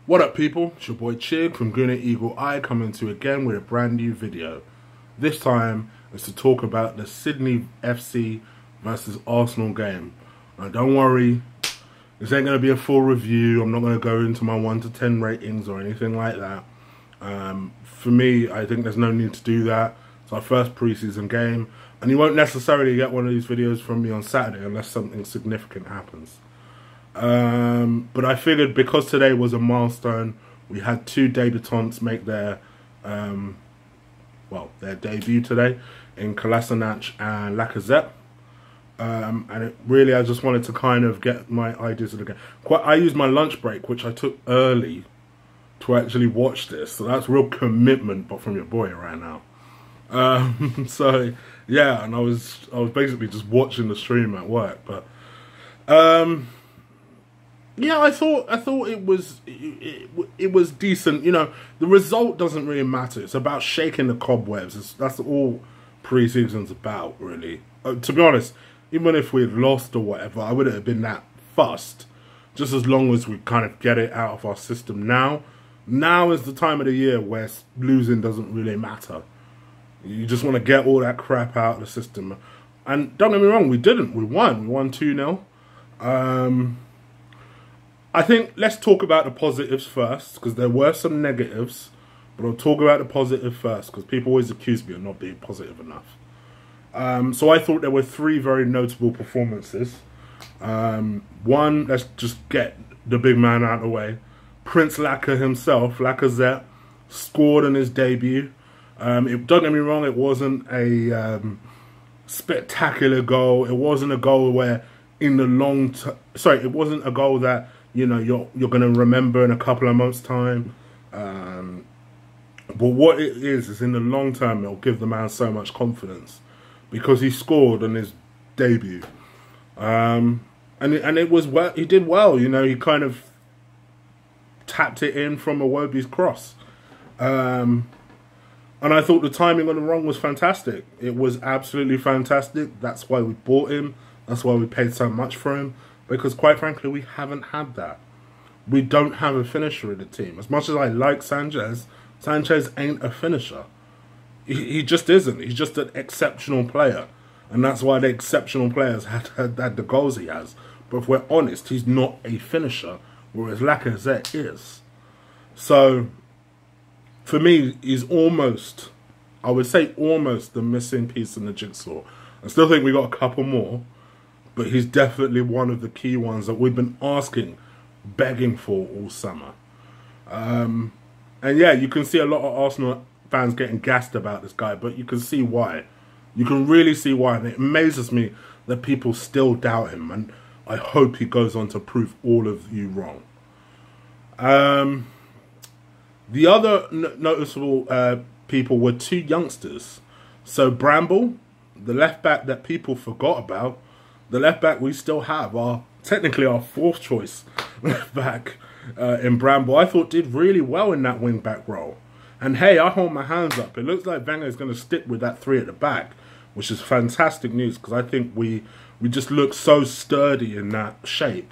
What up, people? It's your boy Chig from Green Eagle Eye coming to you again with a brand new video. This time is to talk about the Sydney FC versus Arsenal game. Now, don't worry, this ain't going to be a full review. I'm not going to go into my 1 to 10 ratings or anything like that. For me, I think there's no need to do that. It's our first preseason game, and you won't necessarily get one of these videos from me on Saturday unless something significant happens. But I figured because today was a milestone, we had two debutants make their their debut today in Lacazette and Lacazette. I just wanted to kind of get my ideas of the game. I used my lunch break, which I took early, to actually watch this. So that's real commitment, but from your boy right now. So yeah, and I was basically just watching the stream at work, but yeah, I thought it was decent. You know, the result doesn't really matter. It's about shaking the cobwebs. That's all pre-season's about, really. To be honest, even if we had lost or whatever, I wouldn't have been that fussed. Just as long as we kind of get it out of our system now. Now is the time of the year where losing doesn't really matter. You just want to get all that crap out of the system. And don't get me wrong, we didn't. We won. We won 2-0. I think let's talk about the positives first, because there were some negatives. But I'll talk about the positive first, because people always accuse me of not being positive enough. So I thought there were three very notable performances. One, let's just get the big man out of the way. Prince Laca himself, Lacazette, scored in his debut. Don't get me wrong, it wasn't a spectacular goal. It wasn't a goal where in the long term, it wasn't a goal that, you know, you're going to remember in a couple of months' time. But what it is in the long term, it'll give the man so much confidence because he scored on his debut. And it was well, he did well, you know, he kind of tapped it in from Iwobi's cross. And I thought the timing on the run was fantastic. It was absolutely fantastic. That's why we bought him. That's why we paid so much for him. Because quite frankly, we haven't had that. We don't have a finisher in the team. As much as I like Sanchez, Sanchez ain't a finisher. He just isn't. He's just an exceptional player. And that's why the exceptional players had the goals he has. But if we're honest, he's not a finisher. Whereas Lacazette is. So, for me, he's almost, I would say almost the missing piece in the jigsaw. I still think we got a couple more. But he's definitely one of the key ones that we've been asking, begging for all summer. And yeah, you can see a lot of Arsenal fans getting gassed about this guy, but you can see why. You can really see why. And it amazes me that people still doubt him. And I hope he goes on to prove all of you wrong. The other noticeable people were two youngsters. So Bramble, the left back that people forgot about, the left back we still have, technically our fourth choice left back in Bramble, I thought did really well in that wing back role. And hey, I hold my hands up. It looks like Wenger is going to stick with that three at the back, which is fantastic news because I think we just look so sturdy in that shape.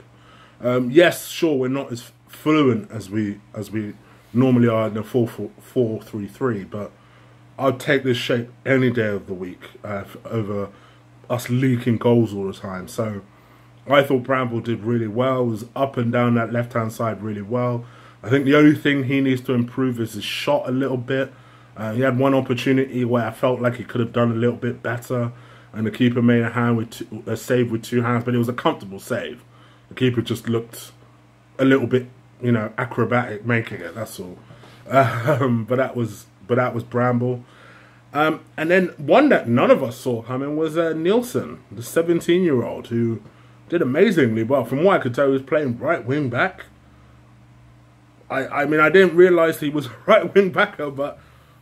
Yes, sure, we're not as fluent as we normally are in the 4-4-3-3, but I'll take this shape any day of the week over us leaking goals all the time. So I thought Bramble did really well, was up and down that left-hand side really well. I think the only thing he needs to improve is his shot a little bit. He had one opportunity where I felt like he could have done a little bit better, and the keeper made a save with two hands, but it was a comfortable save. The keeper just looked a little bit, you know, acrobatic making it, that's all. But that was Bramble. And then one that none of us saw coming was Nielsen, the 17-year-old, who did amazingly well. From what I could tell, he was playing right wing back. I mean, I didn't realise he was a right wing backer, but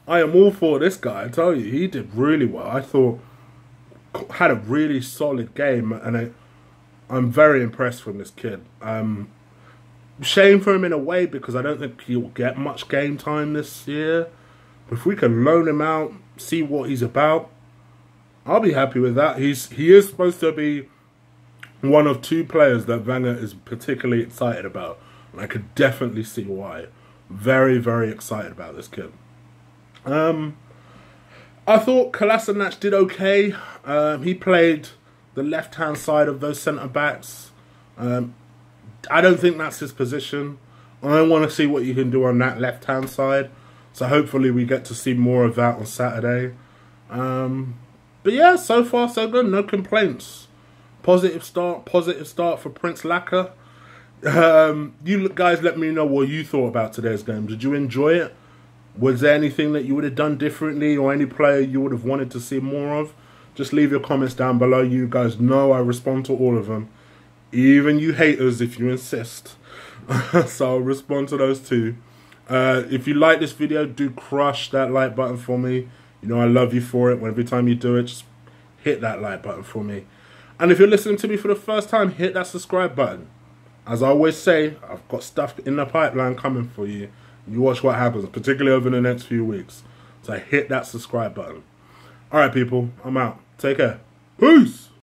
I am all for this guy. I tell you, he did really well. I thought had a really solid game, and I'm very impressed from this kid. Shame for him in a way because I don't think he'll get much game time this year. But if we can loan him out, see what he's about, I'll be happy with that. He is supposed to be one of two players that Wenger is particularly excited about. And I could definitely see why. Very, very excited about this kid. I thought Kolasinac did okay. He played the left-hand side of those centre-backs. I don't think that's his position. I want to see what you can do on that left-hand side. So hopefully we get to see more of that on Saturday. But yeah, so far so good. No complaints. Positive start for Prince Laca. You guys let me know what you thought about today's game. Did you enjoy it? Was there anything that you would have done differently, or any player you would have wanted to see more of? Just leave your comments down below. You guys know I respond to all of them. Even you haters, if you insist. So I'll respond to those too. If you like this video, do crush that like button for me. You know I love you for it. Every time you do it, just hit that like button for me. And if you're listening to me for the first time, hit that subscribe button. As I always say, I've got stuff in the pipeline coming for you. You watch what happens, particularly over the next few weeks. So hit that subscribe button. Alright people, I'm out. Take care. Peace!